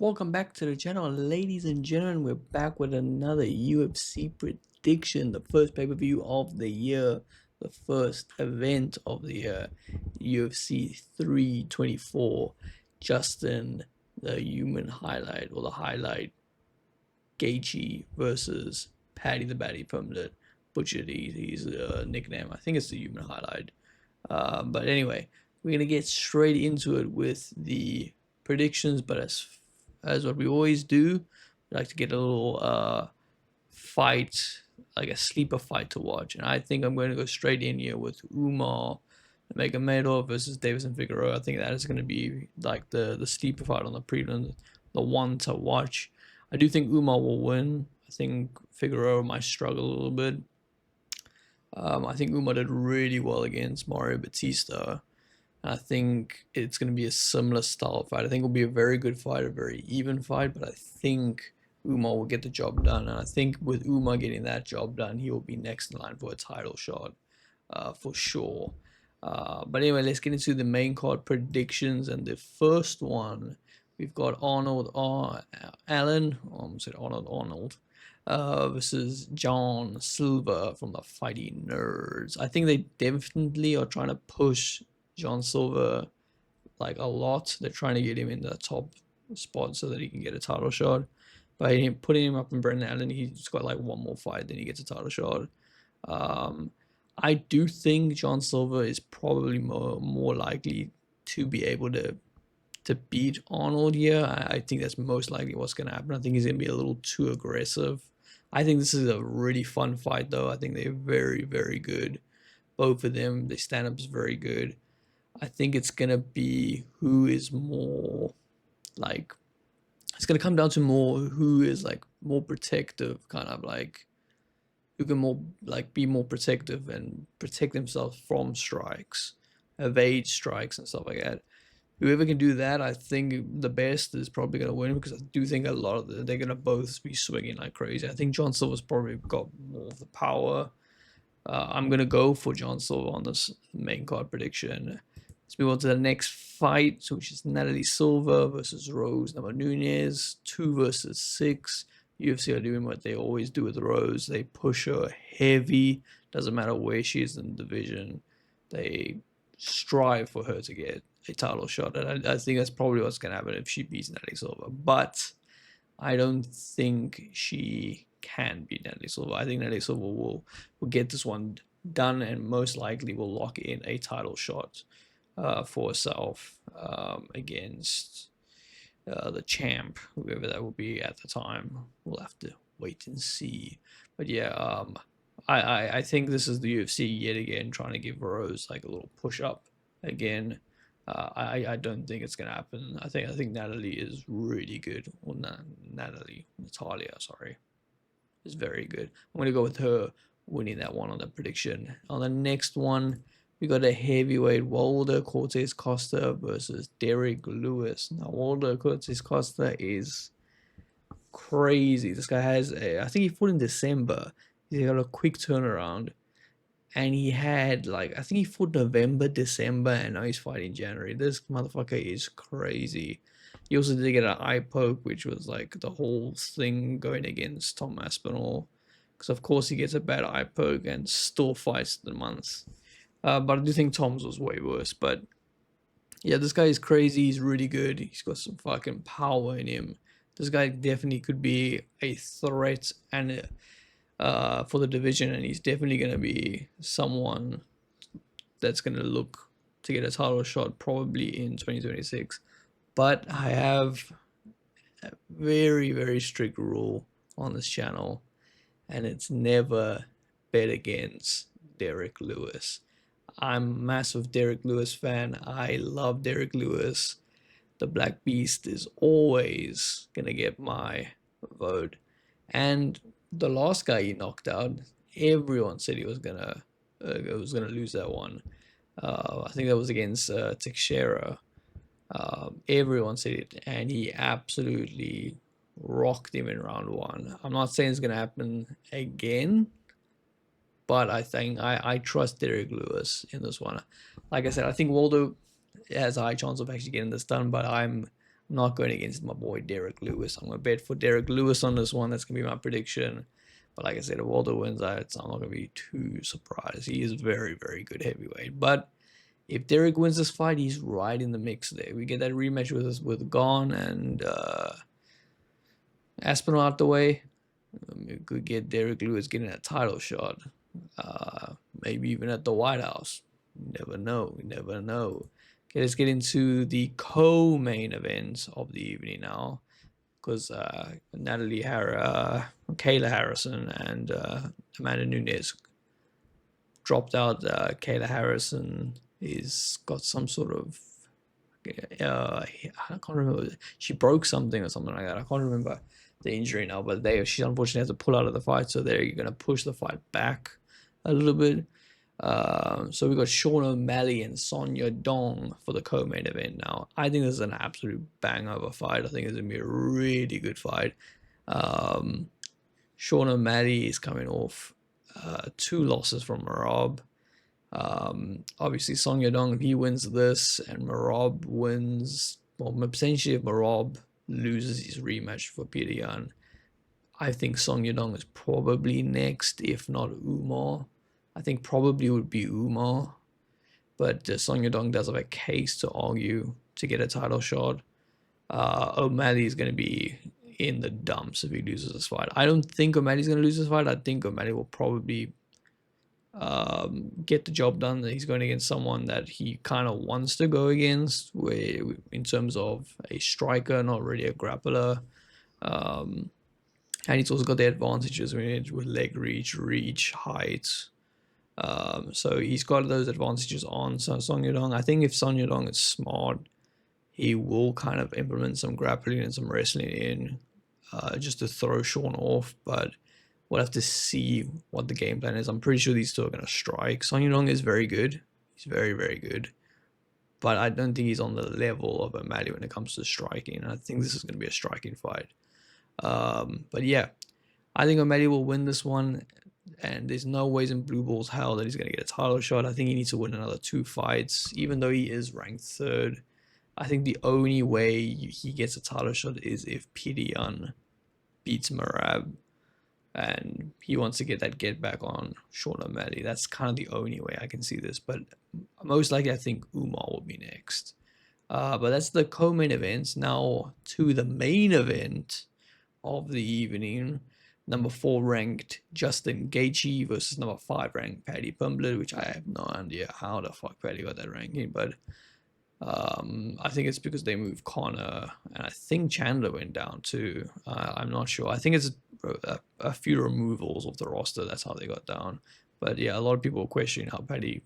Welcome back to the channel, ladies and gentlemen. We're back with another UFC prediction, the first pay-per-view of the year, the first event of the year, UFC 324. Justin, the human highlight, or the highlight, Gaethje versus Paddy the Baddy from the Butchered. He's a nickname. I think it's the human highlight. But anyway, we're gonna get straight into it with the predictions. But as what we always do, we like to get a little fight, like a sleeper fight to watch. And I think I'm going to go straight in here with Umar Nurmagomedov versus Davison Figueroa. I think that is going to be like the sleeper fight on the prelim, the one to watch. I do think Umar will win. I think Figueroa might struggle a little bit. I think Umar did really well against Mario Batista. I think it's going to be a similar style fight. I think it'll be a very good fight, a very even fight, but I think Umar will get the job done. And I think with Umar getting that job done, he will be next in line for a title shot for sure. But anyway, let's get into the main card predictions. And the first one, we've got Arnold Allen, I almost said Arnold, versus John Silver from the Fighting Nerds. I think they definitely are trying to push John Silver like a lot. They're trying to get him in the top spot so that he can get a title shot. By putting him up in Brendan Allen, he's got like one more fight, then he gets a title shot. I do think John Silver is probably more likely to be able to beat Arnold here. I think that's most likely what's going to happen. I think he's going to be a little too aggressive. I think this is a really fun fight, though. I think they're very, very good. Both of them, their stand-up is very good. I think it's going to be who is more, like, it's going to come down to more who is, like, more protective, kind of, like, who can more, like, be more protective and protect themselves from strikes, evade strikes and stuff like that. Whoever can do that, I think the best is probably going to win, because I do think a lot of they're going to both be swinging like crazy. I think John Silver's probably got more of the power. I'm going to go for John Silver on this main card prediction. Let's move on to the next fight, which is Natalie Silva versus Rose Namajunas, 2 versus 6. UFC are doing what they always do with Rose. They push her heavy. Doesn't matter where she is in the division. They strive for her to get a title shot. And I think that's probably what's going to happen if she beats Natalie Silva. But I don't think she can beat Natalie Silva. I think Natalie Silva will get this one done and most likely will lock in a title shot for herself against the champ, whoever that will be at the time. We'll have to wait and see. But yeah, I think this is the UFC yet again trying to give Rose like a little push up again. I don't think it's gonna happen. I think Natalie is really good. Well, Natalia, sorry, is very good. I'm gonna go with her winning that one on the prediction. On the next one, we got a heavyweight Walter Cortez Costa versus Derek Lewis. Now, Walter Cortez Costa is crazy. This guy has I think he fought in December. He got a quick turnaround. And he had, like, I think he fought November, December, and now he's fighting January. This motherfucker is crazy. He also did get an eye poke, which was like the whole thing going against Tom Aspinall. Because, of course, he gets a bad eye poke and still fights the months. But I do think Tom's was way worse. But yeah, this guy is crazy. He's really good. He's got some fucking power in him. This guy definitely could be a threat and for the division, and he's definitely going to be someone that's going to look to get a title shot probably in 2026. But I have a very, very strict rule on this channel, and it's never bet against Derek Lewis. I'm a massive Derek Lewis fan. I love Derek Lewis. The Black Beast is always going to get my vote. And the last guy he knocked out, everyone said he was gonna lose that one. I think that was against Teixeira. Everyone said it, and he absolutely rocked him in round 1. I'm not saying it's gonna happen again, but I think I trust Derek Lewis in this one. Like I said, I think Waldo has a high chance of actually getting this done, but I'm not going against my boy Derek Lewis. I'm going to bet for Derek Lewis on this one. That's going to be my prediction. But like I said, if Walter wins, I'm not going to be too surprised. He is very, very good heavyweight. But if Derek wins this fight, he's right in the mix there. We get that rematch with Gon and Aspinall out the way. We could get Derek Lewis getting a title shot. Maybe even at the White House. You never know. You never know. Okay, let's get into the co-main event of the evening now. Because Kayla Harrison and Amanda Nunes dropped out. Kayla Harrison is got some sort of I can't remember. She broke something or something like that. I can't remember the injury now, but she unfortunately has to pull out of the fight, so they're going to push the fight back a little bit. So we got Sean O'Malley and Sonya Dong for the co-main event now. I think this is an absolute bang of a fight. I think it's going to be a really good fight. Sean O'Malley is coming off 2 losses from Marab. Obviously Sonya Dong, if he wins this and Marab wins, well, potentially if Marab loses his rematch for Peter Yan, I think Sonya Dong is probably next, if not Umar. I think probably would be Umar, but Sonya Dong does have a case to argue to get a title shot. O'Malley is going to be in the dumps if he loses this fight. I don't think O'Malley's going to lose this fight. I think O'Malley will probably get the job done. He's going against someone that he kind of wants to go against, where in terms of a striker, not really a grappler. And he's also got the advantages with leg reach, height. So he's got those advantages on Song Yudong. I think if Song Yudong is smart, he will kind of implement some grappling and some wrestling in just to throw Sean off, but we'll have to see what the game plan is. I'm pretty sure these two are going to strike. Song Yudong is very good. He's very, very good. But I don't think he's on the level of O'Malley when it comes to striking. And I think this is going to be a striking fight. But yeah, I think O'Malley will win this one. And there's no ways in blue balls hell that he's going to get a title shot. I think he needs to win another 2 fights, even though he is ranked 3rd. I think the only way he gets a title shot is if Peter Yan beats Marab. And he wants to get that get back on Sean O'Malley. That's kind of the only way I can see this. But most likely, I think Umar will be next. But that's the co-main events. Now to the main event of the evening. Number 4 ranked Justin Gaethje versus number 5 ranked Paddy Pimblett, which I have no idea how the fuck Paddy got that ranking. But I think it's because they moved Connor, and I think Chandler went down too. I'm not sure. I think it's a few removals of the roster. That's how they got down. But yeah, a lot of people are questioning how Paddy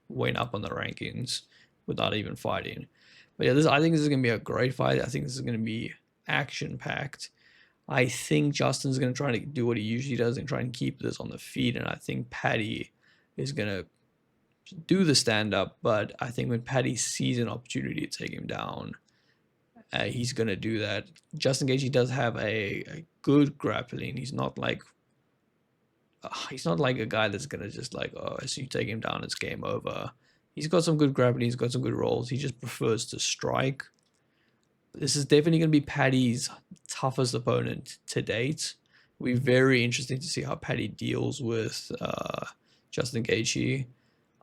went up on the rankings without even fighting. But yeah, I think this is going to be a great fight. I think this is going to be action-packed. I think Justin's going to try to do what he usually does and try and keep this on the feet. And I think Paddy is going to do the stand-up. But I think when Paddy sees an opportunity to take him down, he's going to do that. Justin Gaethje does have a good grappling. He's not like a guy that's going to just like, oh, as you take him down, it's game over. He's got some good grappling. He's got some good rolls. He just prefers to strike. This is definitely going to be Paddy's toughest opponent to date. It'll be very interesting to see how Paddy deals with Justin Gaethje.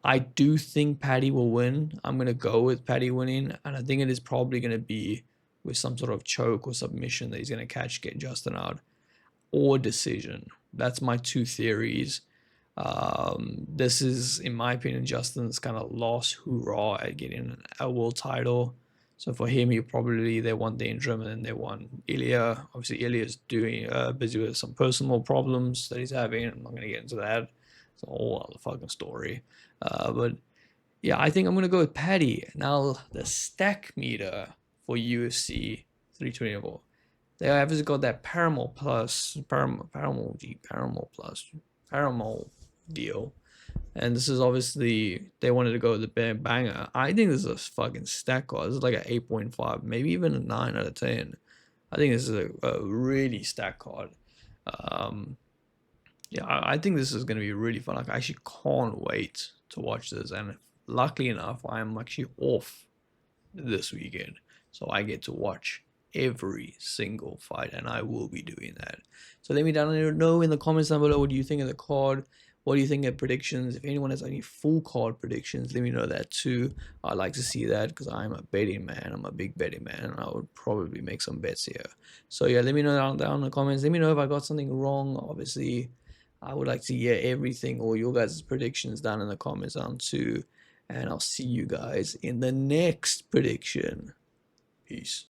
I do think Paddy will win. I'm going to go with Paddy winning, and I think it is probably going to be with some sort of choke or submission that he's going to get Justin out, or decision. That's my 2 theories. This is, in my opinion, Justin's kind of last hoorah at getting a world title. So for him, they want the interim, and then they want Ilya. Obviously, Ilya's doing busy with some personal problems that he's having. I'm not going to get into that. It's a whole other fucking story. But yeah, I think I'm going to go with Paddy. Now, the stack meter for UFC 324. They obviously got that Paramount deal. And this is obviously, they wanted to go with the banger. I think this is a fucking stack card. This is like an 8.5, maybe even a 9 out of 10. I think this is a really stack card. Yeah, I think this is going to be really fun. Like, I actually can't wait to watch this. And luckily enough, I'm actually off this weekend. So I get to watch every single fight, and I will be doing that. So let me down know in the comments down below what do you think of the card. What do you think of predictions? If anyone has any full card predictions, let me know that too. I'd like to see that because I'm a betting man. I'm a big betting man, and I would probably make some bets here. So yeah, let me know down in the comments. Let me know if I got something wrong. Obviously, I would like to hear everything or your guys' predictions down in the comments down too. And I'll see you guys in the next prediction. Peace.